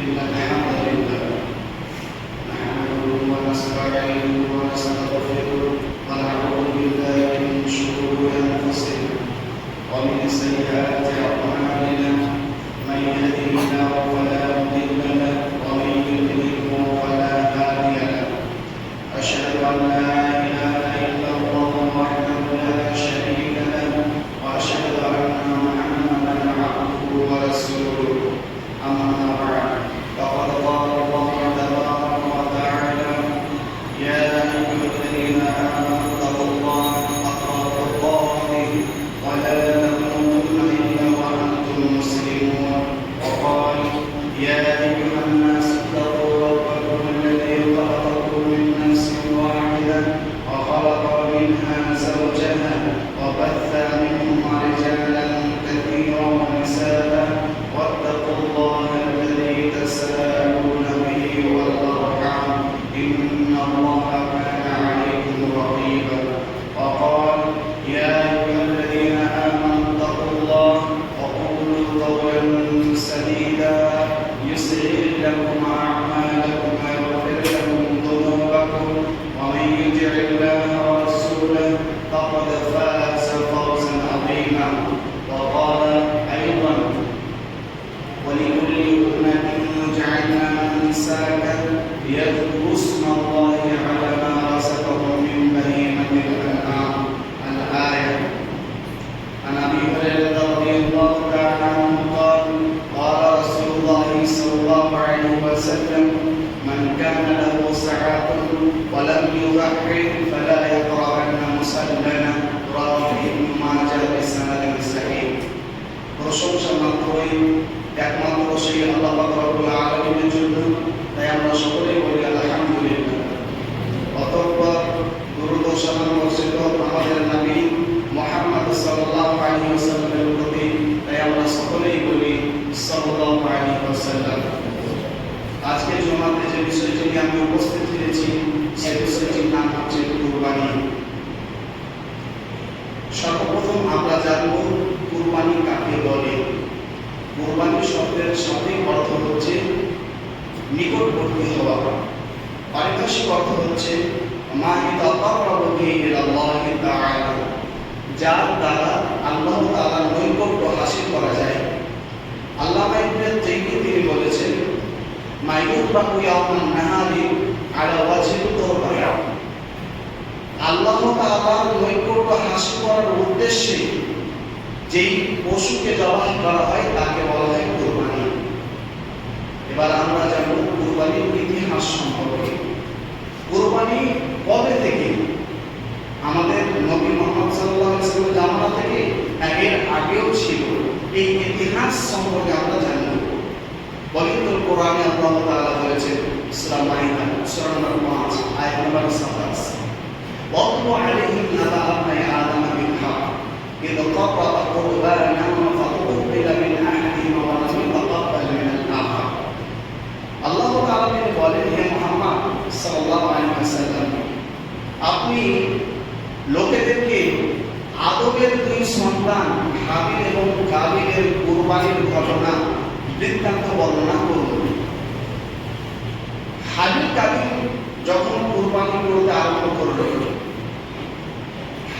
إن الحمد لله نحمده ونستعينه ونستغفره ونعوذ بالله من شرور أنفسنا ومن سيئات أعمالنا من يهده الله فلا مضل له ومن يضلل فلا هادي له أشهد أن لا إله إلا الله وحده لا شريك له وأشهد أن محمدا عبده ورسوله أما بعد فقد قال الله تبارك وتعالى يا أيها الذين آمنوا اتقوا الله حق تقاته ولا تموتن إلا وأنتم مسلمون وقال يا أيها الناس اتقوا ربكم الذي خلقكم من نفس واحدة وخلق منها زوجها وبث منهما رجالا كثيرا ونساء واتقوا الله الذي تساءلون به والأرحام إن الله كان عليكم رقيبا وقال يا أيها الذين آمنوا اتقوا الله وقولوا قولا سديدا يصلح لكم أعمالكم ويغفر لكم ذنوبكم ومن يطع الله ورسوله فقد فاز فوزا عظيما وقال أيضا ولكل أمة جعلنا منسكا ليذكروا اسم الله على ما رزقهم من بهيمة الأنعام الآية عن أبي هريرة رضي الله تعالى عنه قال قال رسول الله صلى الله عليه وسلم من كان له سعة ولم يضحي فلا يقربن مصلانا رواه ابن ماجه بسند صحيح প্রশংসা মাত্রই একমাত্র সেই আল্লাহ পাক রব্বুল আলামিনের জন্য তাই আমরা সকলেই বলি আলহামদুলিল্লাহ অতঃপর দরুদ ও সালাম বর্ষিত আমাদের নবী মুহাম্মদ সাল্লাল্লাহু আলাইহি ওয়াসাল্লামের প্রতি তাই আমরা সকলেই বলি সাল্লাল্লাহু আলাইহি ওয়াসাল্লাম। আজকে জুমাতে যে বিষয়টি নিয়ে আমি উপস্থিত হয়েছি সেই বিষয়টির নাম হচ্ছে কুরবানি। সর্বপ্রথম আমরা জানব কুরবানি কাকে বলে। কুরবানি শব্দের সঠিক অর্থ হচ্ছে নিকটবর্তী হওয়া। পারিভাষিক অর্থ হচ্ছে মা ইয়াতাকাররাবু বিহি ইলাল্লাহি তাআলা, যার দ্বারা আল্লাহ তাআলার নৈকট্য হাসিল করা যায়। আল্লামা ইবনে তাইমিয়া তিনি বলেছেন মা ইউযবাহু ইয়াওমান নাহারি আলা ওয়াজহিল কুরবান, আল্লাহ তাআলার নৈকট্য হাসিল করার উদ্দেশ্যে যেই পশুকে জবাই করা হয় তাকে বলা হয় কুরবানি। এবার আমরা জানব কুরবানির ইতিহাস সম্পর্কে। কুরবানি কবে থেকে? আমাদের নবী মুহাম্মদ সাল্লাল্লাহু আলাইহি ওয়াসাল্লামের জামানা থেকে এর আগেও ছিল। এই ইতিহাস সম্পর্কে আমরা জানব। পবিত্র কোরআনে আল্লাহ তাআলা বলেছেন সূরা মাইদা সূরা নম্বর 5 আয়াত নম্বর 27 ওয়াতলু আলাইহিম নাবা আবনাই আদম বিল হক إذ قرب قربانا فتقبل من أحدهما ولم يتقبل من الآخر। আল্লাহ তাআলা তিনি বলেন হে মুহাম্মদ সাল্লাল্লাহু আলাইহি ওয়াসাল্লাম, আপনি লোকেদেরকে আদমের দুই সন্তান হাবিল এবং কাবিলের কুরবানির ঘটনা বৃত্তান্ত বর্ণনা করুন। হাবিল কাবিল যখন কুরবানি করতে আরম্ভ করল,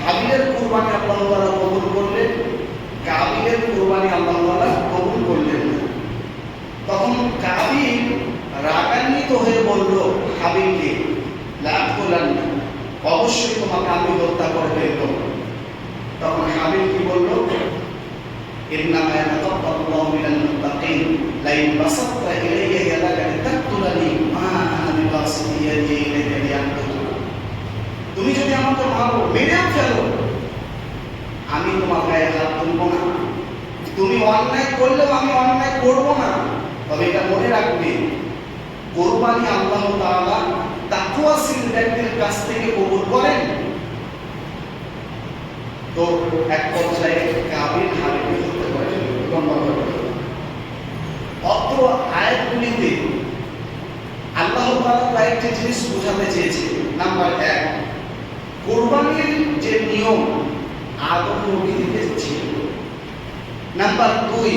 হাবিলের কুরবানি আল্লাহ তাআলা কবুল করলেন, কাবিলের কুরবানি আল্লাহ তাআলা কবুল করলেন না। তখন কাবিল রাগান্বিত হয়ে বলল হাবিলকে লাভ করলেন না, অবশ্যই তোমাকে আমি হত্যা করে ফেলব। তখন হাবিল কি বলল ইন্নামা ইয়াতাকাব্বালুল্লাহু মিনাল মুত্তাকিন লাইন বাসাতা ইলাইয়া ইয়াদাকা লিতাকতুলানি মা আনা বিবাসিতি ইয়াদি ইলাইকা লিয়াকতুলা, তুমি যদি আমাকে মারো মেরে ফেলো আমি তোমার গায়ে হাত তুলব না। তুমি অন্যায় করলেও আমি অন্যায় করব না। তবে এটা মনে রাখবে কুরবানি আল্লাহ তাআলা তাকওয়াশীল ব্যক্তির কাছ থেকে কবুল করেন। তো এক পর্যায়ে কাবিল হাবিলকে হত্যা করেছিল। অত্র আয়াতগুলিতে আল্লাহ তাআলা কয়েকটি জিনিস বোঝাতে চেয়েছে। নাম্বার 1, কুরবানির যে নিয়ম আদম নবী থেকে ছিল। নাম্বার 2,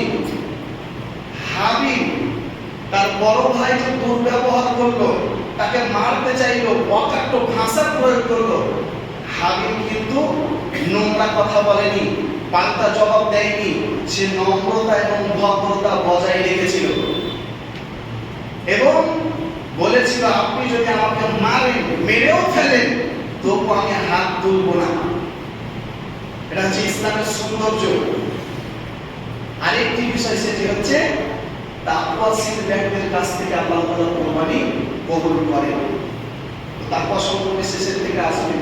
হাবিল তার বড় ভাই যে দুর্ব্যবহার করলো, তাকে মারতে চাইলো, অকাট্য ভাষা প্রয়োগ করলো, হাবিল কিন্তু নোংরা কথা বলেনি, পাল্টা জবাব দেয়নি। সে নম্রতা এবং ভদ্রতা বজায় রেখেছিল এবং বলেছিল, আপনি যদি আমাকে মারেন, মেরেও ফেলেন, তবু আমি হাত তুলব না। এটা হচ্ছে ইসলামের সৌন্দর্য। আরেকটি বিষয় সেটি হচ্ছে তাকওয়াশীল ব্যক্তির কাছ থেকে আল্লাহ তাআলা কুরবানি কবুল করেন। তাকওয়া সম্পর্কে শেষের থেকে আসবে।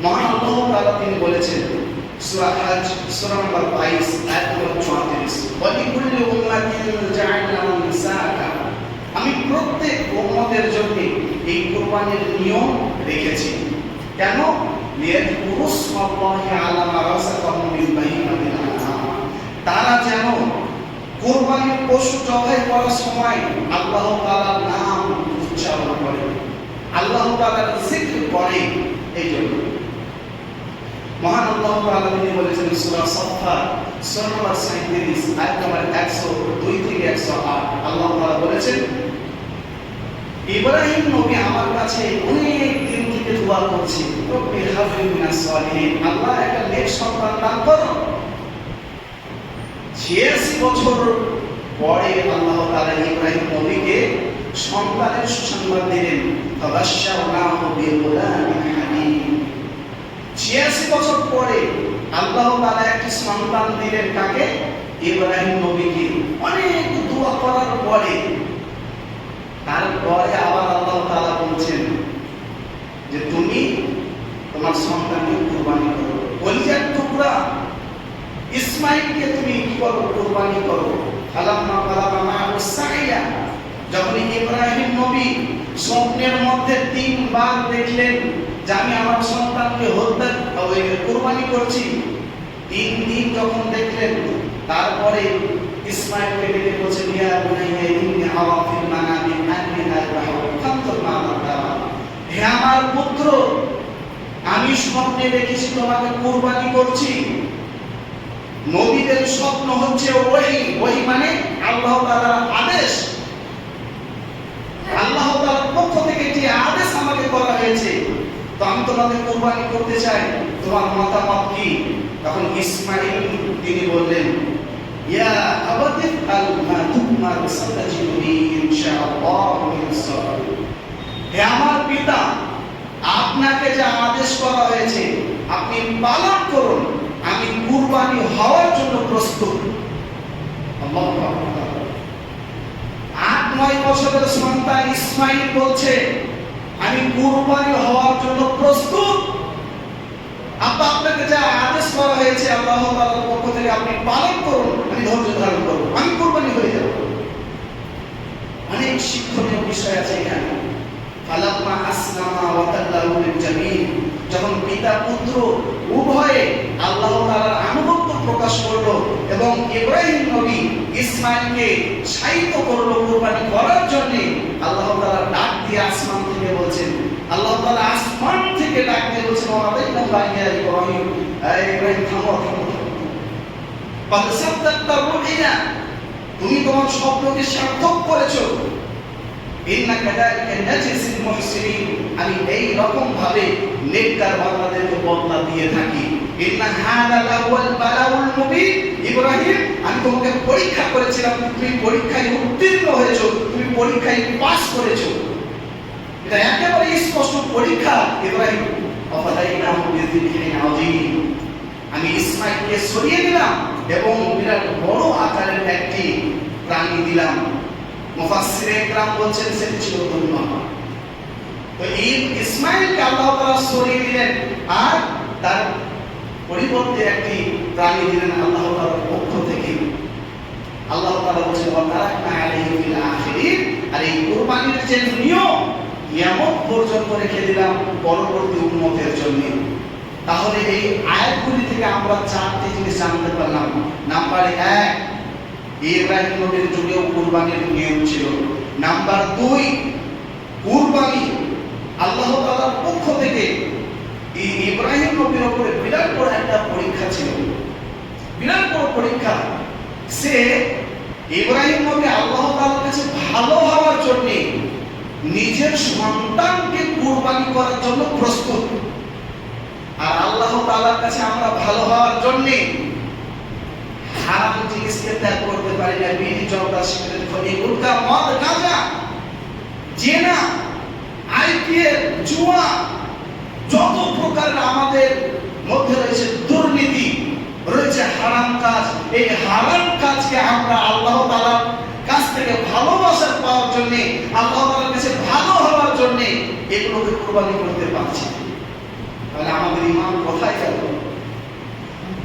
মহান আল্লাহ তাআলা তিনি বলেছেন সূরা হজ সূরা নম্বর 22 আয়াত নম্বর 34, ওয়ালিকুল্লি উম্মাতিন জাআলনা মিসাকা, আমি প্রত্যেক উম্মতের জন্য এই কুরবানির নিয়ম রেখেছি। কেন? লিয়াযকুরু ইসমাল্লাহি আলা মা রাযাকাহুম মিন বাহিমাতিল আনআম, তারা যেন কুরবানির পশু জবাই করার সময় আল্লাহ তাআলার নাম উচ্চারণ করে, আল্লাহ তাআলার জিকির করে। এই জন্য মহান আল্লাহ তাআলা তিনি বলেছেন সূরা সাফফাত সূরা নম্বর 37 আয়াত নম্বর 102 থেকে 108, আল্লাহ তাআলা বলেছেন, ইব্রাহিম নবী আমার কাছে অনেক দিন থেকে দোয়া করছে, রব্বি হাবলি মিনাস সালিহিন, আল্লাহ একটা নেক সন্তান দান করো। 86 বছর পরে আল্লাহ তাআলা ইব্রাহিম নবীকে সন্তানের সুসংবাদ দিলেন, ফাবাশশারনাহু বিগুলামিন হালিম। 86 বছর পরে আল্লাহ তাআলা একটি সন্তান দিলেন, কাকে? ইব্রাহিম নবীকে। অনেক দোয়া করার পরে তারপরে আবার আল্লাহ তাআলা বলছেন যে তুমি তোমার সন্তানকে কুরবানি করো, কলিজার টুকরা ইসমাঈলকে তুমি কি করো? কুরবানি করো। ফালাম্মা বালাগা মা'হু সাইয়া, যখন ইব্রাহিম নবী স্বপ্নের মধ্যে 3 বার দেখলেন যে আমি আমার সন্তানকে হত্যা কুরবানি করছি, 3 দিন যখন দেখলেন, তারপরে ইসমাঈলকে ডেকে বলছেন, ইয়া বুনাইয়া ইন্নী আরা ফিল মানামি আন্নী আযবাহু ফানজুর মাযা তারা, হে আমার পুত্র, আমি স্বপ্নে দেখেছি তোমাকে কুরবানি করছি। নবীদের স্বপ্ন হচ্ছে ওহী, ওহী মানে আল্লাহ তাআলার আদেশ, আল্লাহ তাআলার পক্ষ থেকে যে আদেশ আমাকে করা হয়েছে, তো আমি তোমাকে কুরবানি করতে চাই, তোমার মতামত কি? তখন ইসমাঈল তিনি বললেন, ইয়া আবাতি আল মা তুমার সাতাজিদুনি ইনশাআল্লাহু মিনাস সাবিরিন, হে আমার পিতা, আপনাকে যে আদেশ করা হয়েছে আপনি পালন করুন, আমি কুরবানি হওয়ার জন্য প্রস্তুত। আল্লাহু আকবার। 8-9 বছরের সন্তান ইসমাঈল বলছে, আমি কুরবানি হওয়ার জন্য প্রস্তুত। আপনাকে যা আদেশ করা হয়েছে আল্লাহ তাআলার পক্ষ থেকে আপনি পালন করুন, আমি ধৈর্য ধারণ করব, আমি কুরবানি হয়ে যাব। অনেক শিক্ষণীয় বিষয় আছে এখানে। ফালাম্মা আসলামা ওয়া তাল্লাহু লিল জামিন, যখন পিতা পুত্র উভয়ে আল্লাহ তাআলার আনুগত্য প্রকাশ করলো এবং ইব্রাহিম নবী ইসমাঈলকে শায়িত করলো কুরবানি করার জন্য, আল্লাহ তাআলা ডাক দিয়ে আসমান থেকে বলছেন, আল্লাহ তাআলা আসমান থেকে ডাক দিয়ে বলছেন, ওয়াদাইনা বাইয়া ইব্রাহিম, এই ইব্রাহিম থামো থামো, قد صدقت الرؤيا, তুমি তোমার স্বপ্নকে সার্থক করেছো। ইন্না কাযালিকা নাজজিল মুহসিনিন, আমি এই রকম ভাবে নেককার বান্দাদেরকে বদলা দিয়ে থাকি। ইন্না হাযা লাহুয়াল বালাউল মুবিন, ইব্রাহিম আমি তোমাকে পরীক্ষা করেছিলাম, তুমি পরীক্ষায় উত্তীর্ণ হয়েছো, তুমি পরীক্ষায় পাস করেছো। এটা একেবারে স্পষ্ট পরীক্ষা। ইব্রাহিম আফাদাইনাহু বিযিবহিন আযীম, আমি ইসমাঈলকে সরিয়ে দিলাম এবং বিরাট বড় আকারের একটি প্রাণী দিলাম। মুফাসসিরে ইকরাম বলছেন সেটি ছিল দুম্বা। তো এই ইসমাঈলকে আল্লাহ তাআলা সরিয়ে দিলেন আর তার পরিবর্তে একটি প্রাণী দিলেন আল্লাহ তাআলার পক্ষ থেকে। আল্লাহ তাআলা বলেছেন, ওয়া তারাকনা আলাইহি ফিল আখিরিন, আর এই কুরবানির যে নিয়ম, কিয়ামত পর্যন্ত রেখে দিলাম পরবর্তী উম্মতের জন্য। তাহলে এই আয়াতগুলি থেকে আমরা 4টি জিনিস জানতে পারলাম। নাম্বার 1, ইব্রাহিম নবীর যুগেও কুরবানির নিয়ম ছিল। নাম্বার 2, কুরবানি আল্লাহ তাআলার পক্ষ থেকে ইব্রাহিম নবীর উপরে বিরাট বড় একটা পরীক্ষা ছিল, বিরাট বড় পরীক্ষা। সে ইব্রাহিম নবী আল্লাহ তাআলার কাছে ভালো হওয়ার জন্য নিজের সন্তানকে কুরবানি করার জন্য প্রস্তুত। আর আল্লাহ তাআলার কাছে আমরা ভালো হওয়ার জন্য হারাম জিনিসকে ত্যাগ করতে পারি না। বিড়ি, জর্দা, সিগারেট, খনি, গুটখা, মদ, গাঁজা, জেনা, আইপিএল, জুয়া, যত প্রকারের আমাদের মধ্যে রয়েছে দুর্নীতি, রয়েছে হারাম কাজ, এই হারাম কাজকে আমরা আল্লাহ তাআলার কাছ থেকে ভালোবাসা পাওয়ার জন্য, আল্লাহ তাআলার কাছে ভালো হওয়ার জন্য এগুলোকে কুরবানি করতে পারছি। তাহলে আমাদের ঈমান কোথায় গেল?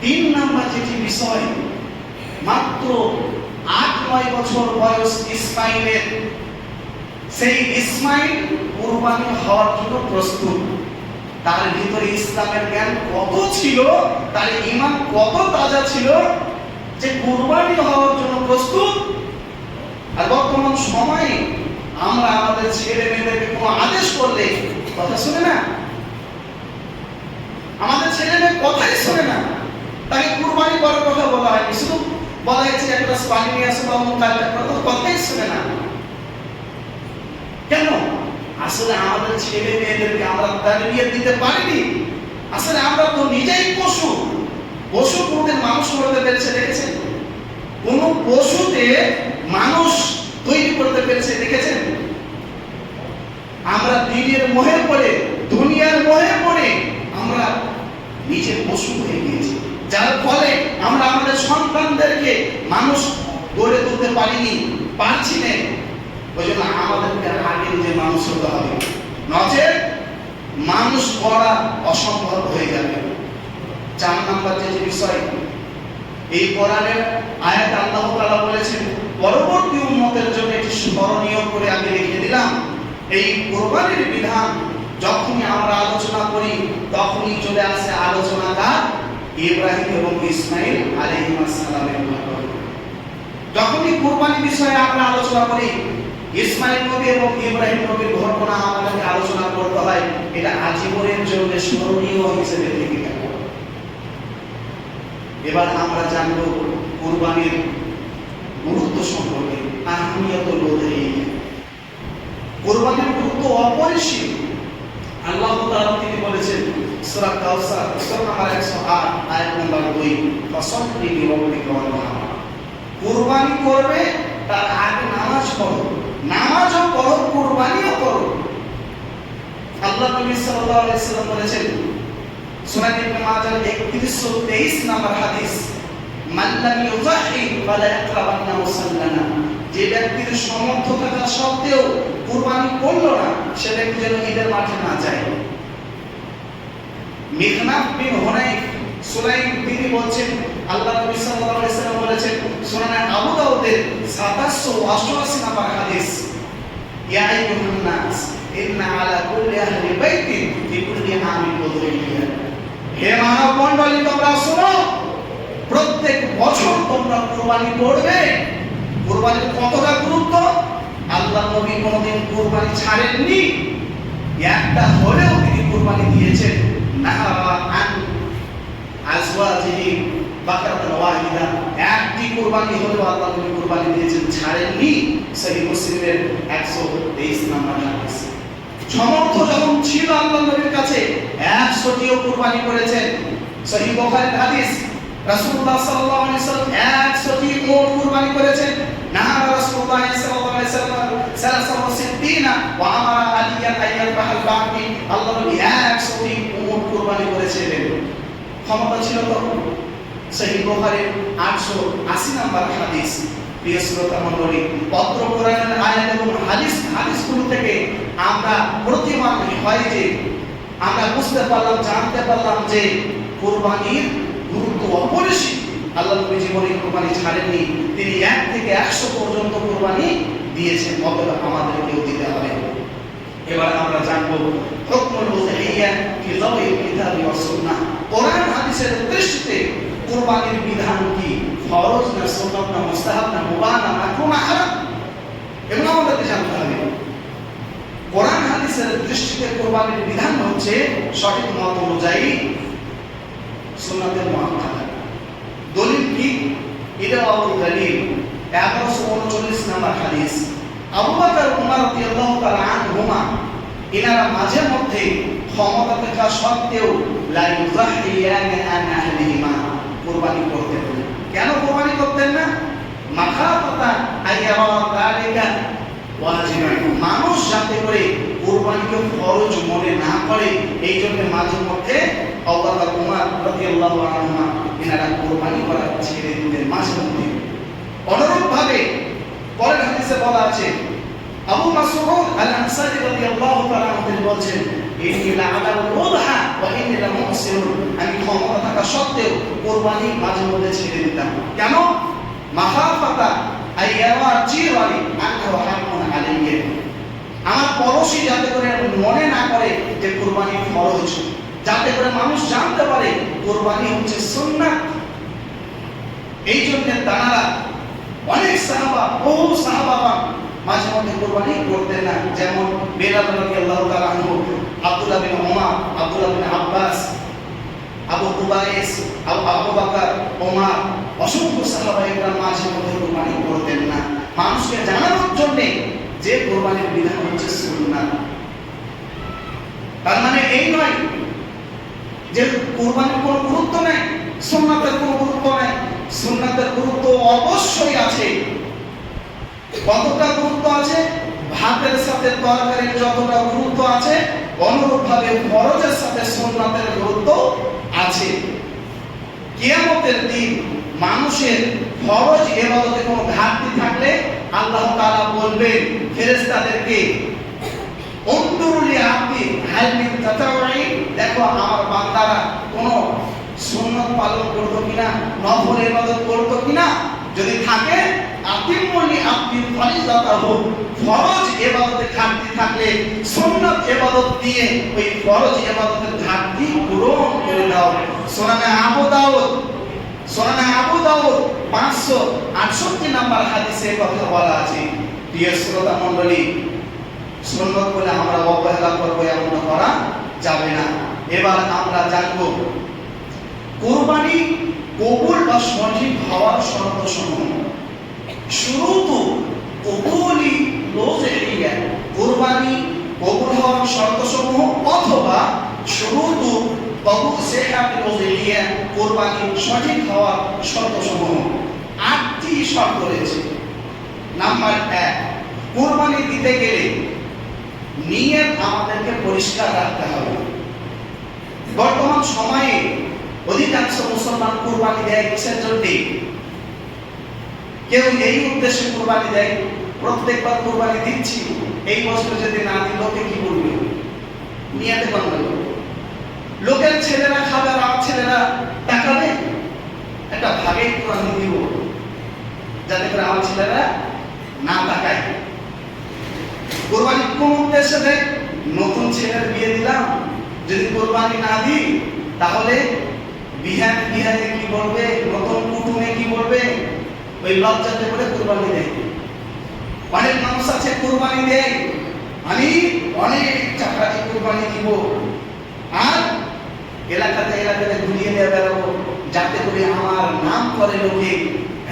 3 নাম্বার যেটি বিষয়, মাত্র 8-9 বছর বয়স ইসমাইলের, সেই ইসমাইল কুরবানি হওয়ার জন্য প্রস্তুত। তার ভিতরে ইসলামের জ্ঞান কত ছিল, তার ঈমান কত তাজা ছিল যে কুরবানি হওয়ার জন্য প্রস্তুত। আর বর্তমান সময়ে আমরা আমাদের ছেলে মেয়েদেরকে কোনো আদেশ করলে কথা শুনে না, আমাদের ছেলে মেয়ে কথাই শুনে না। তাকে কুরবানি করার কথা বলা হয়, শুধু বলা হয়েছে একটা পানি নিয়ে আসো বা অমুক কাজটা করো, কথাই শুনে না। কেন? আসলে আমাদের ছেলে মেয়েদেরকে আমরা তারবিয়ত দিতে পারিনি। আসলে আমরা তো নিজেই পশু। পশু কোনদিন মানুষ করতে পেরেছে দেখেছেন? কোন পশুতে মানুষ তৈরি করতে পেরেছে দেখেছেন? আমরা দিনের মোহে পড়ে, দুনিয়ার মোহে পড়ে আমরা নিজে পশু হয়ে গিয়েছি, যার ফলে আমরা আমাদের সন্তানদেরকে মানুষ গড়ে তুলতে পারিনি, পারছি না। ওই জন্য আমাদেরকে আগে নিজে মানুষ হতে হবে, নচেত মানুষ গড়া অসম্ভব হয়ে যাবে। 4 নাম্বার যে বিষয়, এই কোরআনের আয়াত আল্লাহ তাআলা বলেছেন পরবর্তী উম্মতের জন্য এটি স্মরণীয় করে আমি রেখে দিলাম। এই কুরবানির বিধান যখনই আমরা আলোচনা করি তখনই চলে আসে আলোচনাটা ইব্রাহিম এবং ইসমাইল আলাইহিস সালামের ব্যাপারে। যখনই কুরবানি বিষয়ে আমরা আলোচনা করি ইসমাইল নবী এবং ইব্রাহিম নবীর ঘটনা আমাদেরকে আলোচনা করতে হয়, এটা আজীবনের জন্য স্মরণীয় হিসেবে থেকে গেল। এবার আমরা জানব কুরবানির গুরুত্ব সম্পর্কে। আহমিয়াতুল উযহিয়া, কুরবানির গুরুত্ব অপরিসীম। আল্লাহ তাআলা তিনি বলেছেন সূরা কাউসার সূরা নম্বর 108 আয়াত নম্বর 2, ফাসাল্লি লিরাব্বিকা ওয়ানহার, কুরবানি করবে তার আগে নামাজ পড়ো, নামাজও পড়ো, কুরবানিও করো। আল্লাহ নবী সাল্লাল্লাহু আলাইহি ওয়াসাল্লাম বলেছেন সুনান ইবনে মাজাহ 3123 নম্বর হাদিস, মান লাম ইউযাহি ফালা ইয়াকরাবান্না মুসাল্লানা, যে ব্যক্তির সামর্থ্য থাকা সত্ত্বেও কুরবানি করলো না সে ব্যক্তি যেন ঈদের মাঠে না যায়। মিখনাফ বিন হুনাইফ সুলাইম তিনি বলছেন আল্লাহ নবী সাল্লাল্লাহু আলাইহি ওয়াসাল্লাম বলেছেন সুনানে আবু দাউদের 788 নম্বর হাদিস, ইয়া আইয়ুহান নাস ইন্না আলা কুল্লি আহলি বাইতিন ফি কুল্লি আমিন উযহিয়া, হে মানব মণ্ডলী তোমরা শোনো, প্রত্যেক বছর তোমরা কুরবানি করবে। কুরবানির কতটা গুরুত্ব, আল্লাহ নবী কোনদিন কুরবানি ছাড়েননি, একটা হলেও তিনি কুরবানি দিয়েছেন। নাহারা আন আজওয়াজিহি বাকারাতান ওয়াহিদা, একটি কুরবানি হলেও আল্লাহ নবী কুরবানি দিয়েছেন, ছাড়েননি। সহিহ মুসলিমের 123 নম্বর হাদিস। সামর্থ্য যখন ছিল আল্লাহ নবীর কাছে 100টিও কুরবানি করেছেন। সহিহ বুখারীর হাদিস, রাসূলুল্লাহ সাল্লাল্লাহু আলাইহি ওয়াসাল্লাম 100টি উট কুরবানি করেছেন। নাহারা রাসূলুল্লাহ সাল্লাল্লাহু আলাইহি ওয়াসাল্লাম 63 ওয়া আমারা আলিয়ান আইয়াল বাহাল বাকি, আল্লাহ নবী 100টি উট কুরবানি করেছিলেন। ক্ষমতা ছিল তো। সহিহ বুখারীর 880 নম্বর হাদিস। প্রিয় শ্রোতা মণ্ডলী, পত্র কোরআনের আয়াত এবং হাদিসগুলো থেকে আমরা প্রতিমান হয় যে আমরা বুঝতে পারলাম, জানতে পারলাম যে কুরবানির গুরুত্ব অপরিসীম। আল্লাহ নবী জীবনে কুরবানি ছাড়েননি, তিনি 1 থেকে 100 পর্যন্ত কুরবানি দিয়েছেন, অতএব আমাদেরকেও দিতে হবে। এবার আমরা জানবো হুকমুল উযহিয়া ফি যাওয়িল কিতাবি ওয়াস সুন্নাহ, কোরআন হাদিসের দৃষ্টিতে কুরবানির বিধান কি, ফরজ না সুন্নাত না মুস্তাহাব না মুবাহ না মাকরুহ না হারাম, এগুলো আমাদেরকে জানতে হবে। কোরআন হাদিসের দৃষ্টিতে কুরবানির বিধান হচ্ছে সঠিক মত অনুযায়ী সুন্নাতের মুআক্কাদা। দলিল কি? ইদাউল দলিল 1139 নম্বর হাদিস। আবু বকর ওমর রাদিয়াল্লাহু তাআলা আনহুমা এনারা মাঝে মধ্যে ক্ষমতা থাকা সত্ত্বেও লা ইউযাহিয়ানা আন আহলিহিমা কুরবানি করতেন। কেন কুরবানি করতেন না? মাখাফাতা আইয়ারা যালিকা ওয়াজিবান, মানুষ যাতে করে কুরবানিকে ফরজ মনে না করে, এই জন্য মাঝে মধ্যে আবু বকর ওমর রাদিয়াল্লাহু আনহুমা এনারা কুরবানি করা ছেড়ে দিতেন মাঝে মধ্যে। অনুরূপভাবে পরের হাদিসে বলা আছে, আবু মাসউদ আল-আনসারী রাদিয়াল্লাহু তাআলা আনহু বলেন, ইন্নী লা'আলামুল উযহা ওয়া ইন্নী লামুহসিনুন, আমি ক্ষমতা থাকা সত্ত্বেও কুরবানি মাঝে মধ্যে ছেড়ে দিতাম। কেন? মাখাফাতা আইয়ারা জিরানি আনহু হাক্কুন আলাইহি, আমার পড়োশী যাতে করে মনে না করে যে কুরবানি ফরজ, যাতে করে মানুষ জানতে পারে কুরবানি হচ্ছে সুন্নাত। এই জন্য তারা অনেক সাহাবা, বহু সাহাবা মাঝে মধ্যে কুরবানি করতেন না। যেমন বেলাল রাদিয়াল্লাহু তাআলা আনহু, আব্দুল্লাহ বিন ওমর, আব্দুল্লাহ বিন আব্বাস, আবু কুবাইস, আবু বকর, ওমর, অসংখ্য সাহাবা-ই-কেরাম মাঝে মধ্যে কুরবানি করতেন না, মানুষকে জানানোর জন্য যে কুরবানির বিধান হচ্ছে সুন্নাত। তার মানে এই নয় যে কুরবানির কোনো গুরুত্ব নেই, সুন্নাতের কোনো গুরুত্ব নেই। সুন্নাতের গুরুত্ব অবশ্যই আছে। কতটা গুরুত্ব আছে? ভাতের সাথে তরকারির যতটা গুরুত্ব আছে, অনুরূপভাবে ফরজের সাথে সুন্নাতের গুরুত্ব আছে। কিয়ামতের দিন মানুষের ফরজ ইবাদতে কোনো ঘাটতি থাকলে আল্লাহ তাআলা বলবেন ফেরেশতাদেরকে, উনদুরুলি আব্দি হাল মিন তাতাউই, দেখো আমার বান্দারা কোনো সুন্নাত পালন করতো কিনা, নফল ইবাদত করতো কিনা, যদি থাকে আতিমুলি আব্দি ফরিজাতাহু, ফরজ ইবাদতে ঘাটতি থাকলে সুন্নাত ইবাদত দিয়ে ওই ফরজ ইবাদতের ঘাটতি পূরণ করে দাও। সুনানে আবু দাউদ 568 নম্বর হাদিসে কথা বলা আছে। প্রিয় শ্রোতা মণ্ডলী, সুন্নাত বলে আমরা অবহেলা করব এমন করা যাবে না। এবার আমরা জানব কুরবানি কবুল বা সঠিক হওয়ার শর্তসমূহ। শুরুতু কবুলি লুযহিয়া, কুরবানি কবুল হওয়ার শর্তসমূহ, অথবা শুরুতু কবুল সিহাতি লুযহিয়া, কুরবানি সঠিক হওয়ার শর্তসমূহ। 8টি শর্ত রয়েছে। নাম্বার 1, কুরবানি দিতে গেলে নিয়ত আমাদেরকে পরিষ্কার রাখতে হবে। বর্তমান সময়ে অধিকাংশ মুসলমান কুরবানি দেয় কিসের জন্য? কেউ এই উদ্দেশ্যে কুরবানি দেয়, প্রত্যেকবার কুরবানি দিচ্ছি, এই বছর যদি না দিই লোকে কি বলবে, নিয়তে গন্ডগোল। লোকের ছেলেরা খাবে আর আমার ছেলেরা তাকাবে, একটা ভাগে কুরবানি দিব যাতে করে আমার ছেলেরা না তাকায়। কুরবানি কোন উদ্দেশ্যে দেয়? নতুন ছেলের বিয়ে দিলাম, যদি কুরবানি না দিই তাহলে বিহারে কি বলবে, নতুন কুটুমে কি বলবে, ওই লজ্জাতে করে কুরবানি দেয়। অনেক মানুষ আছে কুরবানি দেয়, আমি অনেক টাকা দিয়ে কুরবানি দিব, আর এলাকাতে ঘুরিয়ে নিয়ে বেড়াবো যাতে করে আমার নাম করে লোকে,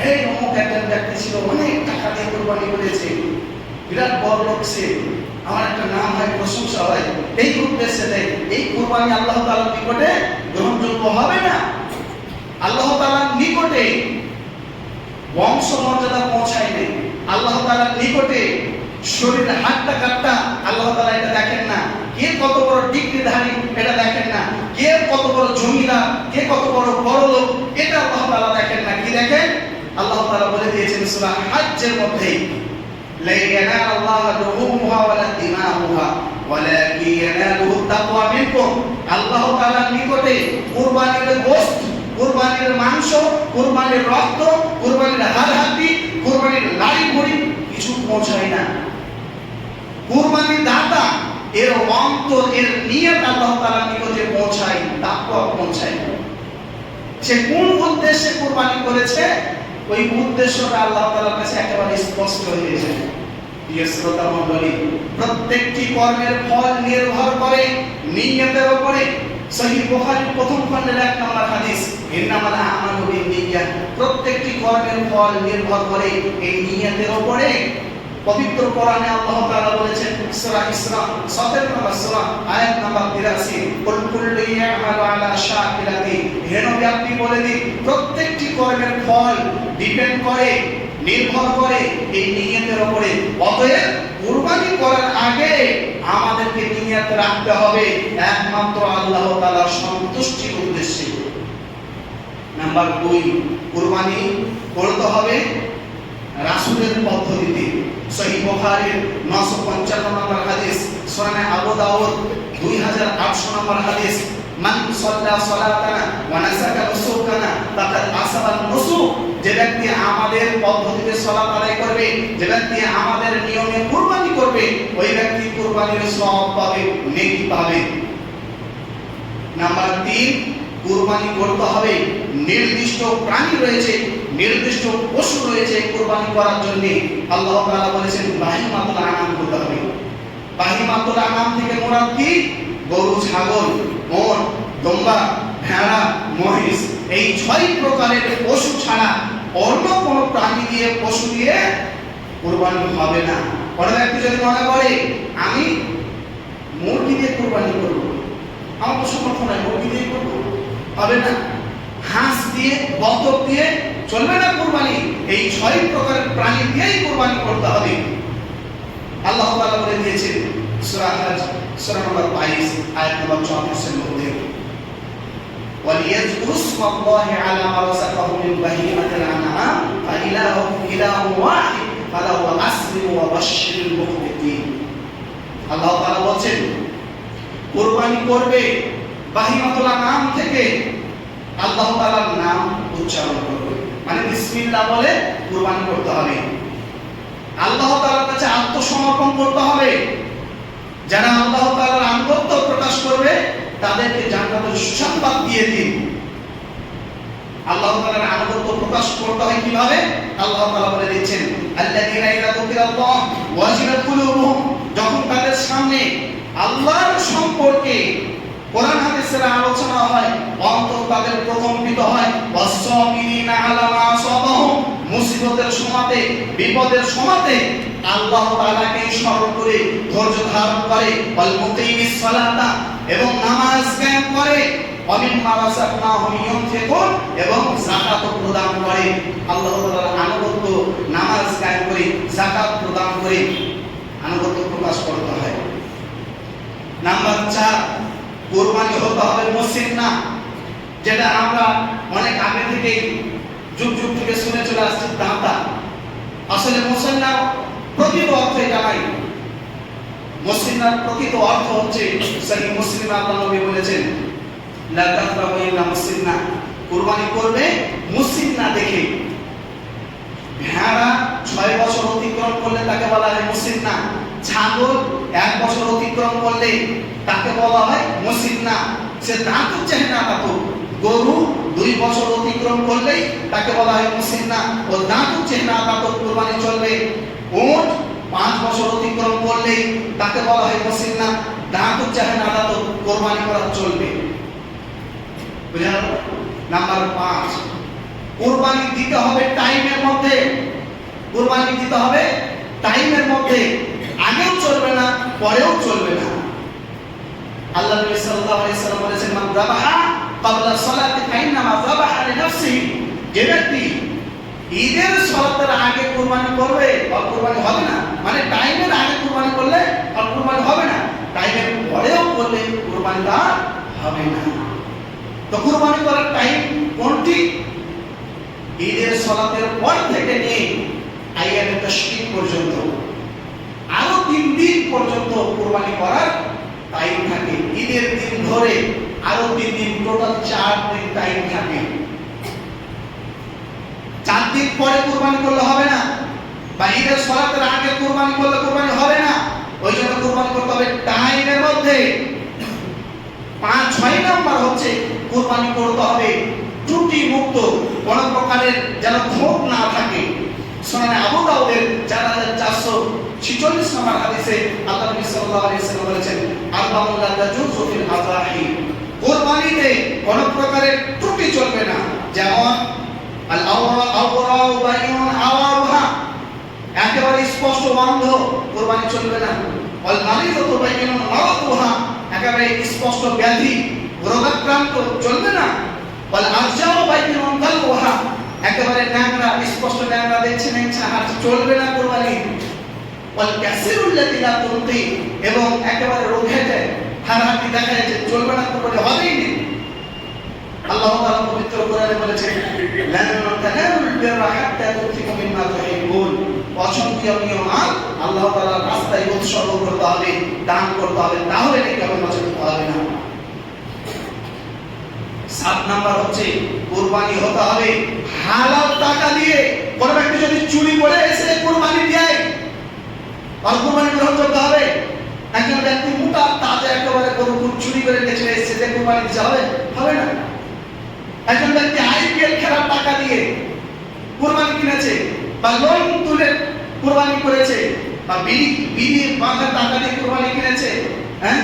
এই অমুক একজন ব্যক্তি ছিল অনেক টাকা দিয়ে কুরবানি করেছে, বিরাট বড় লোক সে, আমার একটা নাম হয়, প্রশংসা হয়, এই উদ্দেশ্যে দেয়। এই কুরবানি আল্লাহ তাআলার নিকটে গ্রহণযোগ্য হবে না। আল্লাহ তাআলার নিকটে বংশ মর্যাদা পৌঁছায় নেই, আল্লাহ তাআলার নিকটে শরীরের হাতটা কাটটা আল্লাহ তাআলা এটা দেখেন না, কে কত বড় ডিগ্রিধারী এটা দেখেন না, কে কত বড় জমিদার, কে কত বড় লোক এটা আল্লাহ তাআলা দেখেন না। কি দেখেন? আল্লাহ তাআলা বলে দিয়েছেন সূরা হজ্জের মধ্যে, লা ইয়ানালুল্লাহু লুহুমুহা ওয়ালা দিমাউহা ওয়ালাকিন ইয়ানালুহু তাকওয়া মিনকুম, আল্লাহ তাআলার নিকটে কুরবানির গোশত, কুরবানির মাংস, কুরবানির রক্ত, কুরবানির হাড়-হাড্ডি, কুরবানির নাড়ি-ভুঁড়ি কিছু পৌঁছায় না। কুরবানি দাতা এর অন্তর, এর নিয়ত আল্লাহ তাআলার নিকটে পৌঁছায়, তাকওয়া পৌঁছায়। সে কোন উদ্দেশ্যে কুরবানি করেছে, ওই উদ্দেশ্যটা আল্লাহ তাআলার কাছে একেবারে স্পষ্ট হয়ে যায়। প্রিয় শ্রোতা মণ্ডলী, প্রত্যেকটি কর্মের ফল নির্ভর করে নিয়তের উপরে। সহিহ বুখারীর প্রথম খণ্ডের 1 নম্বর হাদিস, ইন্নামাল আমালু বিন্নিয়াত, প্রত্যেকটি কর্মের ফল নির্ভর করে এই নিয়তের উপরে। পবিত্র কোরআনে আল্লাহ তাআলা বলেছেন, সূরা ইসরা 17 নম্বর সূরা আয়াত নম্বর 83, কুল কুল্লু ইয়ামালু আলা শাকিলাতি, হে নবী আপনি বলে দিন প্রত্যেকটি কর্মের ফল ডিপেন্ড করে, নির্ভর করে এই নিয়তের উপরে। অতএব কুরবানি করার আগে আমাদেরকে নিয়ত রাখতে হবে একমাত্র আল্লাহ তাআলার সন্তুষ্টির উদ্দেশ্যে। নাম্বার 2, কুরবানি করতে হবে রাসূলের পদ্ধতিতে। সহিহ বুখারীর 955 নম্বর হাদিস, সুনানে আবু দাউদ 2800 নম্বর হাদিস, মান সাল্লা সালাতানা ওয়া নাসাকা নুসুকানা ফাকাদ আসাবান নুসুক, যে ব্যক্তি আমাদের পদ্ধতিতে সালাত আদায় করবে, যে ব্যক্তি আমাদের নিয়মে কুরবানি করবে, ওই ব্যক্তি কুরবানির সওয়াব পাবে, নেকি পাবে। নাম্বার 3, কুরবানি করতে হবে নির্দিষ্ট প্রাণী রয়েছে, নির্দিষ্ট পশু রয়েছে কুরবানি করার জন্য। আল্লাহ তাআলা বলেছেন বাহিমাতুল আনাম করতে হবে। বাহিমাতুল আনাম থেকে মুরাদ কি? গরু, ছাগল, ওট, দুম্বা, ভেড়া, মহিষ, এই 6 প্রকারের পশু ছাড়া অন্য কোন প্রাণী দিয়ে, পশু দিয়ে কুরবানি হবে না। কোন ব্যক্তি যদি মনে করে আমি মুরগি দিয়ে কুরবানি করব, আমার তো সামর্থ্য নাই, মুরগি দিয়ে করব, হবে না। হাঁস দিয়ে, বতক দিয়ে চলবে না কুরবানি, এই 6 প্রকারের প্রাণী দিয়েই কুরবানি করতে হবে। আল্লাহ তাআলা বলে দিয়েছেন সূরা হজ সূরা নম্বর 22 আয়াত নম্বর 34 এর মধ্যে, ওয়ালিয়াযকুরু ইসমাল্লাহি আলা মা রাযাকাহুম মিন বাহিমাতিল আনআম ফাইলাহুম ইলাহুন ওয়াহিদ ফালাহু আসলিমু ওয়া বাশশিরিল মুখবিতিন। আল্লাহ তাআলা বলেন কুরবানি করবে বাহিমাতুল আনআম থেকে, আল্লাহ তাআলার নাম উচ্চারণ করবে, মানে বিসমিল্লাহ বলে কুরবানি করতে হবে। আল্লাহ তাআলার কাছে আত্মসমর্পণ করতে হবে। যারা আল্লাহ তাআলার আনুগত্য প্রকাশ করবে তাদেরকে জান্নাতের সুসংবাদ দিয়ে দিন। আল্লাহ তাআলার আনুগত্য প্রকাশ করতে হয় কিভাবে? আল্লাহ তাআলা বলে দিচ্ছেন, আল্লাযীনা ইযা যুকিরাল্লাহ ওয়াজিলাত কুলুবুহুম, যখন তাদের সামনে আল্লাহর সম্পর্কে কোরআন হাদিসের আলোচনা হয়, অন্তর তাদের প্রকম্পিত হয়। ওয়াসসাবিরিনা আলা মা আসাবাহুম, মুসিবতের সময়তে, বিপদের সময়তে আল্লাহ তাআলাকে স্মরণ করে ধৈর্য ধারণ করে। ওয়াল মুকিমিস সালাতা, এবং নামাজ কায়েম করে। ওয়ামিম্মা রাযাকনাহুম ইউনফিকুন, এবং যাকাত প্রদান করে। আল্লাহ তাআলার আনুগত্য, নামাজ কায়েম করে, যাকাত প্রদান করে আনুগত্য প্রকাশ করতে হয়। নাম্বার 4, কুরবানি হতে হবে মুসিন্না, যেটা আমরা অনেক আগে থেকে যুগ যুগ থেকে শুনে চলে আসছি, দাঁতা। আসলে মুসিন্নার প্রকৃত অর্থ এটা নাই। মুসিন্নার প্রকৃত অর্থ হচ্ছে, সহিহ মুসলিমে আল্লাহ নবী বলেছেন, লা তাযবাহু ইল্লা মুসিন্না, কুরবানি করবে মুসিন্না দেখে। ভেড়া 6 বছর অতিক্রম করলে তাকে বলা হয় মুসিন্না। ছাগল 1 বছর অতিক্রম করলে তাকে বলা হয় মুসিন্না, সে দাঁত চাহে না তাতো। গরু 2 বছর অতিক্রম করলেই তাকে বলা হয় মুসিন্না, ও দাঁত চাহে না তাতো কুরবানি চলবে। উট 5 বছর অতিক্রম করলেই তাকে বলা হয় মুসিন্না, দাঁত চাহে না তাতো কুরবানি করা চলবে। বুঝলেন? নাম্বার 5, কুরবানি দিতে হবে টাইমের মধ্যে। কুরবানি দিতে হবে টাইমের মধ্যে, আগেও চলবে না, পরেও চলবে না। আল্লাহ নবী সাল্লাল্লাহু আলাইহি সাল্লাম বলেছেন, মান যাবাহা ক্বাবলা সালাতি ফাইন্নামা যাবাহা লিনাফসিহি, যে ব্যক্তি ঈদের সালাতের আগে কুরবানি করবে আর কুরবানি হবে না, মানে টাইমের আগে কুরবানি করলে আর কুরবানি হবে না, টাইমের পরেও করলে কুরবানি আর হবে না। তো কুরবানি করার টাইম কোনটি? ঈদের সালাতের পর থেকে নিয়ে আইয়ামে তাশরিক পর্যন্ত, আরো 3 দিন পর্যন্ত কুরবানি করার টাইম থাকে। ঈদের দিন ধরে আরো 3 দিন, টোটাল 4 দিন টাইম থাকে। 4 দিন পরে কুরবানি করলে হবে না, বা ঈদের সালাতের আগে কুরবানি করলে কুরবানি হবে না। ওই জন্য কুরবানি করতে হবে টাইমের মধ্যে। 5-6 নাম্বার হচ্ছে কুরবানি করতে হবে ত্রুটি মুক্ত, কোন প্রকারের যেন ক্ষোভ না থাকে। সুনানে আবু দাউদের 4446 নম্বর হাদিসে আল্লাহ নবী সাল্লাল্লাহু আলাইহি ওয়াসাল্লাম বলেছেন, আরবাউন লা তাজুযু ফিল আযাহি, কুরবানিতে কোন প্রকারের ত্রুটি চলবে না, যেমন আল আওরা বাইনুন আওয়ারহা, একেবারে স্পষ্ট বন্ধ কুরবানি চলবে না। ওয়াল মারিদাতু বাইনুন মারাদুহা, একেবারে স্পষ্ট ব্যাধি রোগাক্রান্ত চলবে না। ওয়াল আরজাউ বাইনুন দালওহা, একেবারে ন্যাংরা স্পষ্ট ন্যাংরা দেখছেন হাত চলবে না কুরবানি। ওয়াল কাসিরুল্লাযী লা তুনতি, এবং একেবারে রোগে যায় হাড়হাড়ি দেখা যাচ্ছে চলবে না, কুরবানি হবেই না। আল্লাহ তাআলা পবিত্র কোরআনে বলেছেন লান তানালুল বিররা হাত্তা তুনফিকু মিম্মা তুহিব্বুন, পছন্দনীয় মাল আল্লাহ তাআলার রাস্তায় উৎসর্গ করতে হবে, দান করতে হবে, তাহলে নাকি হবে, নচেত হবে না। 7 নাম্বার হচ্ছে কুরবানি হতে হবে হালাল টাকা দিয়ে। কোন ব্যক্তি যদি চুরি করে এসে কুরবানি দেয় তার কুরবানি গ্রহণযোগ্য হবে? একজন ব্যক্তি মোটা তাজা একেবারে গরু চুরি করে নিয়ে এসেছে, যে কুরবানি দিতে হবে? হবে না। একজন ব্যক্তি আইপিএল খেলার টাকা দিয়ে কুরবানি কিনেছে, বা লোন তুলে কুরবানি করেছে, বা বিড়ি বাঁধার টাকা দিয়ে কুরবানি কিনেছে, হ্যাঁ,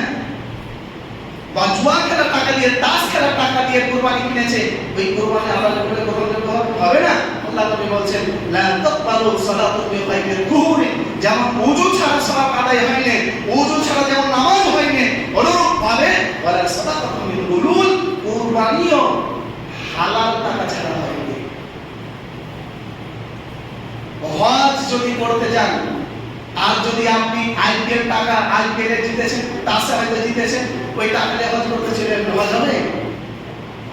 বা জুয়া খেলার টাকা দিয়ে, তাস খেলার টাকা দিয়ে কুরবানি কিনেছে, ওই কুরবানি আল্লাহর কাছে গ্রহণযোগ্য হবে না। আল্লাহ নবী বলছেন লা তাকবালু সালাতু বিগাইরি কুহুরি, যেমন ওযু ছাড়া সালাত আদায় হয় না, ওযু ছাড়া যেমন নামাজ হয় না, অনুরূপ ভাবে ওয়ালা সাদাকাতু মিন গুলুল, কুরবানিও হালাল টাকা ছাড়া হয় না। হজ যদি করতে যান, আর যদি আপনি আইপিএল টাকা আইপিএল এ জিতেছেন, তাসে হয়তো জিতেছেন, ওই টাকা দিয়ে হজ করতে চলেন, হজ হবে?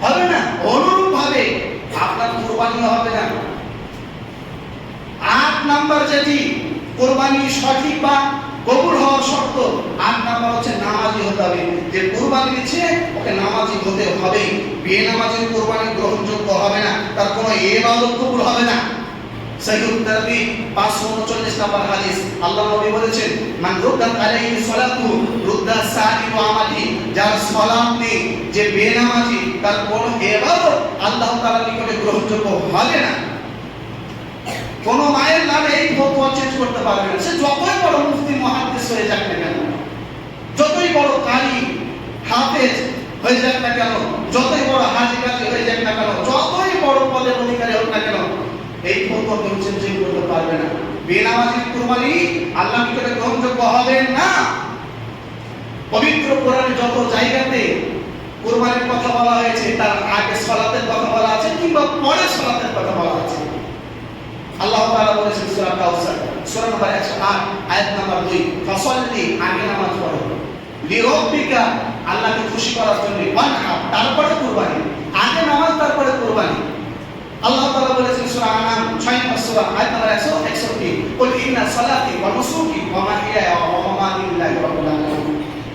হবে না। অনুরূপ ভাবে আপনার কুরবানি হবে না। 8 নাম্বার যেটি কুরবানি সঠিক বা কবুল হওয়ার শর্ত, 8 নাম্বার হচ্ছে নামাজি হতে হবে। যে কুরবানি দিচ্ছে ওকে নামাজি হতে হবে, বেনামাজির কুরবানি গ্রহণযোগ্য হবে না, তার কোনো ইবাদত কবুল হবে না। সহিহুত তারগীব 539 নম্বর হাদিস, আল্লাহ নবী বলেছেন মান রুদ্দাত আলাইহি সালাতু রুদ্দা সাইরু আমালি, যার সালাত নেই, যে বেনামাজি, তার কোনো ইবাদত আল্লাহ তাআলার নিকটে গ্রহণযোগ্য হবে না। কোন মায়ের নামে এই ফতোয়া চেঞ্জ করতে পারবে না, সে যতই বড় মুফতি মুহাদ্দিস হয়ে যাক না কেন, যতই বড় কারি হাফেজ হয়ে যাক না কেন, যতই বড় হাজী গাজী হয়ে যাক না কেন, যতই বড় পদের অধিকারী হোক না কেন, এই ফতোয়া কেউ চেঞ্জ করতে পারবে না। বেনামাজির কুরবানি আল্লাহর নিকটে গ্রহণযোগ্য হবে না। পবিত্র কোরআনে যত জায়গাতে কুরবানির কথা বলা হয়েছে, তার আগে সালাতের কথা বলা আছে কিংবা পরে সালাতের কথা বলা আছে। আল্লাহ তাআলা বলেছেন সূরা কাউসার, সূরা নম্বর 108 আয়াত নম্বর 2, ফাসাল্লি, আগে নামাজ পড়ো, লিরাব্বিকা, আল্লাহকে খুশি করার জন্য, ওয়ানহার, তারপরে কুরবানি, আগে নামাজ তারপরে কুরবানি। আল্লাহ তাআলা বলেছেন সূরা আনাম 6 নম্বর সূরা আয়াত নম্বর 161, কুল ইন্না সালাতি ওয়া নুসুকি ওয়া মাহইয়ায়া ওয়া মামাতি লিল্লাহি রাব্বিল আলামিন,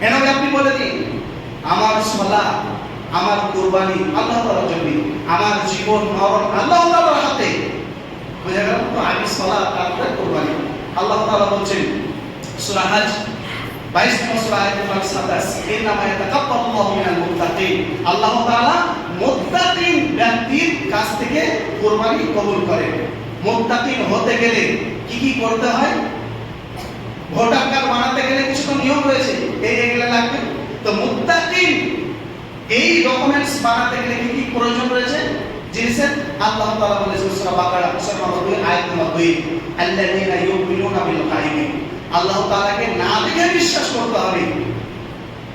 এনবে আপনি বলে দিন আমার সালাত, আমার কুরবানি আল্লাহ তাআলার জন্য, আমার জীবন মরণ আল্লাহ তাআলার হাতে। বুঝা গেল তো? আগে সালাত তারপরে কুরবানি। আল্লাহ তাআলা বলেন সূরা হজ 22 নম্বর সূরা আয়াত নম্বর 27, ইন্নামা ইয়াতাকাব্বালুল্লাহু মিনাল মুত্তাকিন, আল্লাহ তাআলা মুত্তাকিন ব্যক্তির কাছ থেকে কুরবানি কবুল করেন। মুত্তাকিন হতে গেলে কি কি করতে হয়? ভোটার কার্ড বানাতে গেলে কিছু তো নিয়ম রয়েছে, এগুলো লাগবে। তো মুত্তাকিন এই ডকুমেন্টস বানাতে গেলে কি কি প্রয়োজন রয়েছে জিনিসের? আল্লাহ তাআলা বলেছেন সূরা বাকারা সূরা নম্বর 2 আয়াত নম্বর 2, আল্লাযীনা ইউমিনুনা বিল গায়বি, আল্লাহ তাআলাকে না দেখে বিশ্বাস করতে হবে।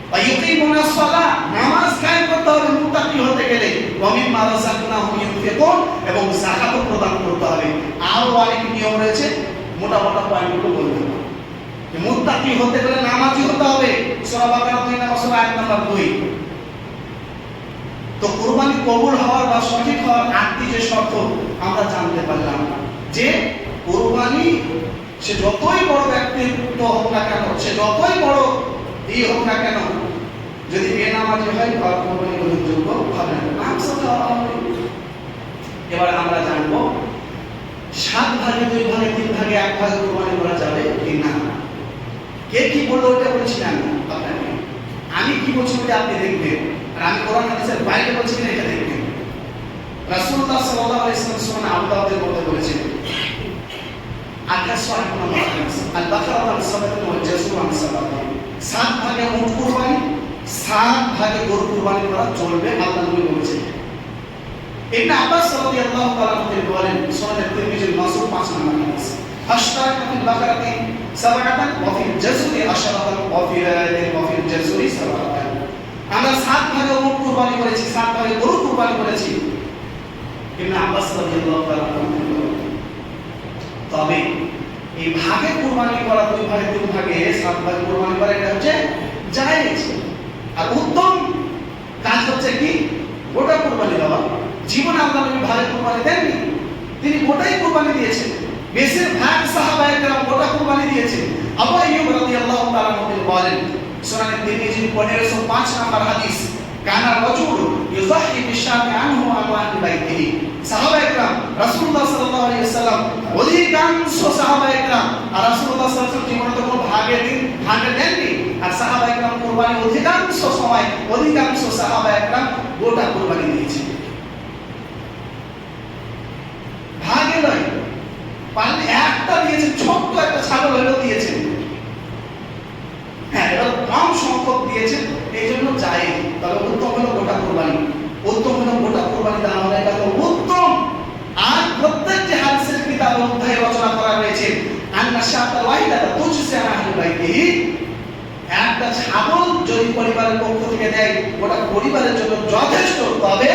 ওয়া ইউকিমুনাস সালাহ, নামাজ কায়েম করতে হবে মুত্তাকি হতে গেলে। ওয়া মিম্মা রাযাকনাহুম ইউনফিকুন, এবং যাকাত প্রদান করতে হবে। আরো অনেক নিয়ম রয়েছে, মোটা মোটা পয়েন্টগুলো বলবো। যে মুত্তাকি হতে গেলে নামাজি হতে হবে, সূরা বাকারা 2 নম্বর সূরা আয়াত নম্বর 2। তো কুরবানি কবুল হওয়ার বা সঠিক হওয়ার 8টি যে শর্ত আমরা জানতে পারলাম, যে কুরবানি সে যতই বড় ব্যক্তিত্ব হোক না কেন, সে যতই বড় হোক না কেন, যদি বেনামাজি হয় তার কুরবানি গ্রহণযোগ্য হবে না। এবার আমরা জানবো 7 ভাগে 2 ভাগে 3 ভাগে 1 ভাগে কুরবানি করা যাবে কি না। কে কি বললো ওটা বলছি না আপনাকে, আমি কি বলছি ওটা আপনি দেখবেন, আর আমি কোরআন হাদিসের বাইরে বলছি কিনা এটা দেখবেন। রাসূলুল্লাহ সাল্লাল্লাহু আলাইহি ওয়াসাল্লাম সুন্নাহ আবু দাউদের মধ্যে বলেছেন 28 নম্বর হাদিস, আল বাকারা ওয়াল সাবাত ওয়াল জাসুর ওয়াল সাবাত, 7 ভাগে উট কুরবানি 7 ভাগে গরু কুরবানি করা চলবে, আল্লাহ নবী বলেছেন। ইবনে আব্বাস রাদিয়াল্লাহু তাআলা থেকে বলেন, সুনান তিরমিজির 905 নম্বর হাদিস, আশরাকা ফিল বাকারাতি সাবআতান ওয়া ফিল জাজরি আশরাতান ওয়া ফিল জাজরি সাবআতান। আমরা 7 ভাগে গরু কুরবানি করেছি, 7 ভাগে গরু কুরবানি করেছি। ইবনে আব্বাস রাদিয়াল্লাহু তাআলা তবে এই ভাগে কুরবানি করা 2 ভাগে 3 ভাগে 7 ভাগে কুরবানি করা এটা হচ্ছে জায়েজ। আর উত্তম কাজ হচ্ছে কি গোটা কুরবানি দেওয়া। জীবনে আল্লাহ নবী ভাগে কুরবানি দেননি, তিনি গোটাই কুরবানি দিয়েছেন। বেশিরভাগ সাহাবায়ে কেরাম গোটা কুরবানি দিয়েছেন। আবু আইয়ুব রাদিয়াল্লাহু তাআলা বলেন, সুনান তিরমিজির 1505 নম্বর হাদিস, কানা রাজুল ইউযাহি বিশাতি আনহু আমওয়ান বাইতিহি। সাহাবায়ে কেরাম রাসূলুল্লাহ সাল্লাল্লাহু আলাইহি ওয়াসাল্লাম অধিকাংশ সাহাবায়ে কেরাম আর রাসূলুল্লাহ সাল্লাল্লাহু আলাইহি ওয়াসাল্লাম জীবনে তো কোনো ভাগে দেননি। আর সাহাবায়ে কেরাম কুরবানি অধিকাংশ সময় অধিকাংশ সাহাবায়ে কেরাম গোটা কুরবানি দিয়েছেন, ভাগে নয়। পারলে একটা দিয়েছেন, ছোট্ট একটা ছাগল হলেও দিয়েছেন। হ্যাঁ, এবার কম সংখ্যক দিয়েছেন, এই জন্য যায়। তবে উত্তম হলো গোটা কুরবানি, উত্তম হলো গোটা কুরবানি দেওয়া হলো, এটা হলো উত্তম। আর প্রত্যেকটি হাদিসের কিতাবে অধ্যায়ে রচনা করা হয়েছে, আন্না শাতাল ওয়াহিদাতা তুজসি আহলি বাইতিহি। একটা ছাগল যদি পরিবারের পক্ষ থেকে দেয়, গোটা পরিবারের জন্য যথেষ্ট। তবে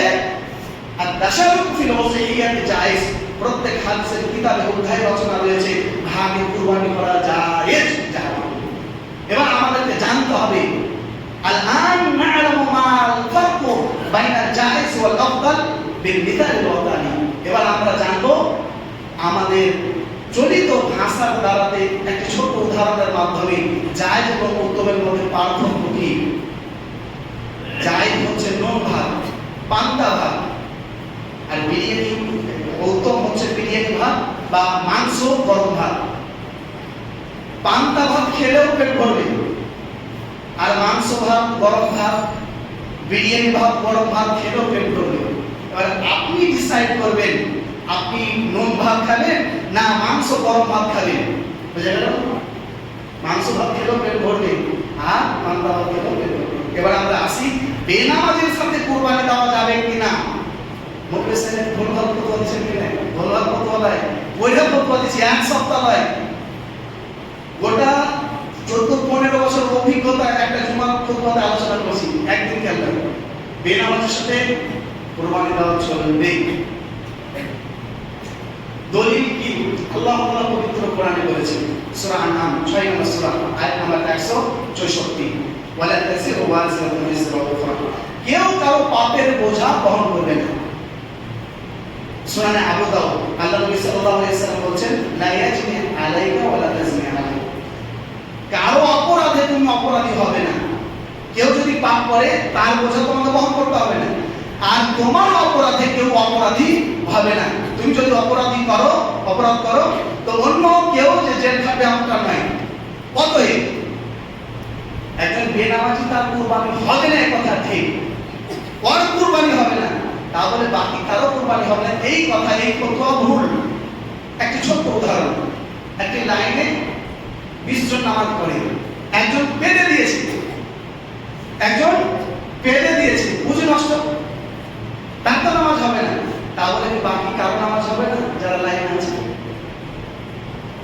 আর তাশারুক ফিল ওসিয়াতি জায়েজ। প্রত্যেক হাদিসের কিতাবে অধ্যায়ে রচনা রয়েছে ভাগে কুরবানি করা জায়েজ। এবার আমাদেরকে জানতে হবে, আল-আন না'লামু মাল ফারকু বাইনা জায়েজ ওয়াল আফদাল বিল মিসাল ওয়াল তালি। এবার আমরা জানবো আমাদের চলিত ভাষার দ্বারাতে একটি ছোট উদাহরণের মাধ্যমে জায়েজ এবং উত্তমের মধ্যে পার্থক্য কি। জায়েজ হচ্ছে নুন ভাত, পান্তা ভাত, আর বিরিয়ানি উত্তম হচ্ছে বিরিয়ানি ভাত বা মাংস গরম ভাত। পান্তা ভাত খেলেও পেট ভরবে, আর মাংস ভাত গরম ভাত, বিরিয়ানি ভাত গরম ভাত খেলেও পেট ভরবে। এবার আপনি ডিসাইড করবেন আপনি নুন ভাত খাবেন না মাংস গরম ভাত খাবেন। বুঝে গেল? মাংস ভাত খেলেও পেট ভরবে আর পান্তা ভাত খেলেও পেট ভরবে। এবার আমরা আসি, বেনামাজের সাথে কুরবানি দেওয়া যাবে কিনা। মুখে সাহেব ভুলভাল ফতোয়া দিচ্ছেন কিনা? ভুলভাল ফতোয়া দেয়, ওইটা ফতোয়া দিচ্ছে 1 সপ্তাহ নয়, গোটা 14-15 বছর অভিজ্ঞতা একটা জুমার খুতবাতে আলোচনা করছি। একদিন কেন বেনামাজের সাথে কুরবানি দেওয়া চলবে। দলিল কি? আল্লাহ তাআলা পবিত্র কোরআনে বলেছেন, সূরা আন-নাম 6 নম্বর সূরা আয়াত নম্বর 164, ওয়ালা তাসিরু ওয়াজিরাতুন বিজরা উখরা। কেউ কারো পাপের বোঝা বহন করবে না। সুনানে আবু দাউদ আল্লাহ নবী সাল্লাল্লাহু আলাইহি ওয়াসাল্লাম বলেন, লা ইয়াজনি আলাইকা ওয়ালা তাজনি আলাইকা। কারো অপরাধে তুমি অপরাধী হবে না। কেউ যদি পাপ করে তার বোঝা তোমাকে বহন করতে হবে না, আর তোমার অপরাধে কেউ অপরাধী হবে না। তুমি যদি অপরাধ করো তো অন্য কেউ যে জেল খাবে এমনটা নাই। অতএব একজন বেনামাজি তার কুরবানি হবে না, কথা ঠিক, ওর কুরবানি হবে না, তাহলে বাকি কারো কুরবানি হবে না এই কথা, এই ফতোয়া ভুল। একটি ছোট্ট উদাহরণ, একটি লাইনে 20 জন নামাজ পড়ে, একজন পেটে দিয়েছে, বুঝে নষ্ট, তার তো নামাজ হবে না, তাহলে বাকি কারো নামাজ হবে না যারা লাইনে আছে।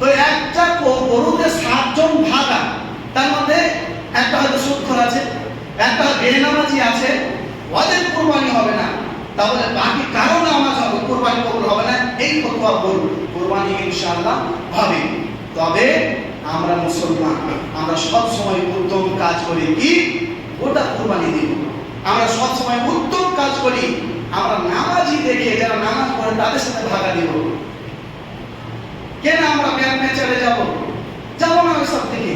তো একটা গরুতে 7 জন ভাগা, তার মধ্যে একটা হয়তো সুদখোর আছে, একটা বেনামাজি আছে, ওদের কুরবানি হবে না, তাহলে বাকি কারো নামাজ হবে, কুরবানি কবুল হবে না। এই ফতোয়া ভুল। কুরবানি ইনশাআল্লাহ হবে। তবে আমরা মুসলমান, আমরা সব সময় উত্তম কাজ করি কি গোটা কুরবানি দিব। আমরা সব সময় উত্তম কাজ করি, আমরা নামাজি দেখে যারা নামাজ পড়ে তাদের সাথে ভাগা দিব। কেন আমরা মেচে যাব না ওইসব থেকে।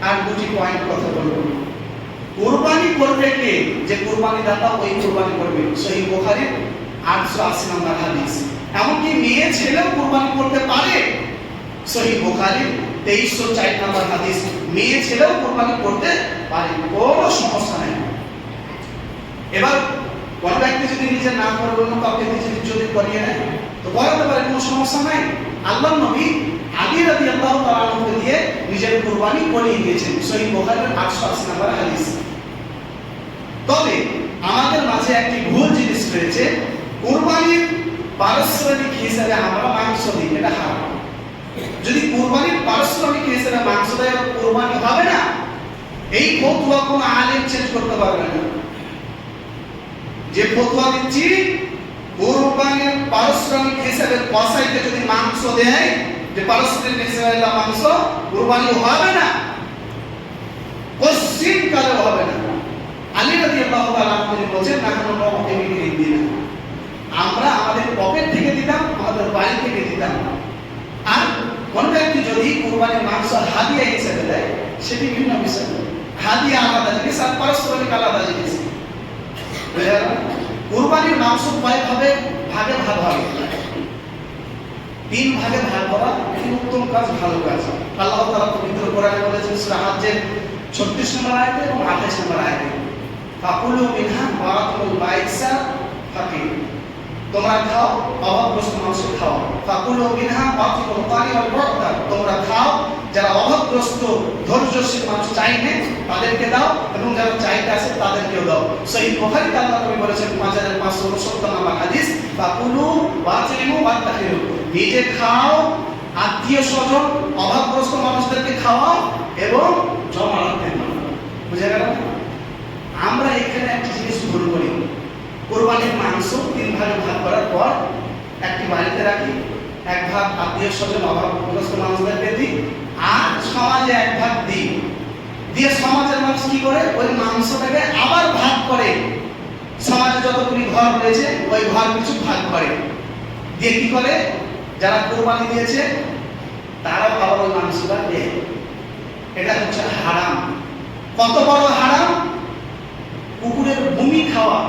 আর দুটি পয়েন্ট কথা বলবো। কুরবানি করবে কে? যে কুরবানি দাতা ওই কুরবানি করবে। সহিহ বুখারীর 880 নম্বর হাদিস। এমনকি মেয়ে ছেলেও কুরবানি করতে পারে। সহিহ বুখারীর 2304 নম্বর হাদিস। মেয়ে ছেলেও কুরবানি করতে পারে, কোনো সমস্যা নেই। এবার কোন ব্যক্তি যদি নিজে না করে অন্য কাউকে যদি করিয়ে নেয় তো করাতে পারে, কোনো সমস্যা নাই। আল্লাহর নবী আলী রাদিয়াল্লাহু তাআলা আনহু দিয়ে নিজের কুরবানি করিয়ে দিয়েছেন। সহিহ বুখারীর 880 নম্বর হাদিস। তবে আমাদের মাঝে একটি ভুল জিনিস রয়েছে, কুরবানির পারিশ্রমিক হিসেবে আমরা মাংস দিই, এটা হারাম। যদি কুরবানির পারিশ্রমিক হিসেবে মাংস দেয়, কুরবানি হবে না। এই ফতোয়া কোনো আলেম চেঞ্জ করতে পারবে না। যে ফতোয়া দিচ্ছি, কুরবানির পারিশ্রমিক হিসেবে কসাইকে যদি মাংস দেয়, যে পারিশ্রমিক হিসেবে মাংস, কুরবানি হবে না, কোশ্চিন কালে হবে না। আলী রাদিয়াল্লাহু তাআলা তিনি বলেন, নাহনু নু'তিমি বিদিনা, আমরা আমাদের পকেট থেকে দিতাম, আমাদের বাড়ি থেকে দিতাম। আর কোন ব্যক্তি যদি কুরবানির মাংস হাদিয়া হিসেবে দেয়, সেটি ভিন্ন বিষয়। হাদিয়া আলাদা জিনিস আর পারিশ্রমিক আলাদা জিনিস। কুরবানির মাংস কয়ভাবে ভাগে ভাগ হবে? 3 ভাগে ভাগ করা, এটি উত্তম কাজ, ভালো কাজ। আল্লাহ তাআলা পবিত্র কোরআনে বলেছেন সূরা হজ্জের 36 নম্বর আয়াতে এবং 28 নম্বর আয়াতে, ফাকুলু মিনহা ওয়াতুল বাইসা ফাকির, তোমরা খাও, অভাবগ্রস্ত মানুষ খাও। ফাকুলু মিনহা ওয়াতুল তারি ওয়াল মু'তার, তোমরা খাও, যারা অভাবগ্রস্ত ধৈর্যশীল মানুষ চাইবে তাদেরকে দাও, এবং যারা চাইতে আছে তাদেরকেও দাও। সহিহ বুখারীতে আল্লাহ নবী বলেছেন 5569 নম্বর হাদিস, ফাকুলু ওয়াতিমু ওয়াত্তাখিরু, নিজে খাও, আত্মীয় স্বজন অভাবগ্রস্ত মানুষদেরকে খাওয়াও এবং জমা রাখতে দাও। বুঝে গেল? আমরা এখানে একটা জিনিস ভুল করি, কুরবানির মাংস 3 ভাগে ভাগ করার পর একটি বাড়িতে রাখি, 1 ভাগ আত্মীয় স্বজন অভাবগ্রস্ত মানুষদেরকে দিই, আর সমাজে 1 ভাগ দিই। দিয়ে সমাজের মানুষ কি করে, ওই মাংসটাকে আবার ভাগ করে, সমাজে যতগুলি ঘর রয়েছে ওই ঘর কিছু ভাগ করে, দিয়ে কি করে, যারা কুরবানি দিয়েছে তারাও আবার ওই মাংসটা দেয়। এটা হচ্ছে হারাম। কত বড় হারাম! কুকুরের ভূমি খাওয়া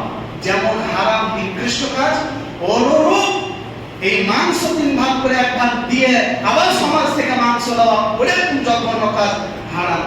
যেমন হারাম, নিকৃষ্ট কাজ, অনুরূপ এই মাংস 3 ভাগ করে 1 ভাগ দিয়ে আবার সমাজ থেকে মাংস দেওয়া, ওটা জঘন্য কাজ, হারাম।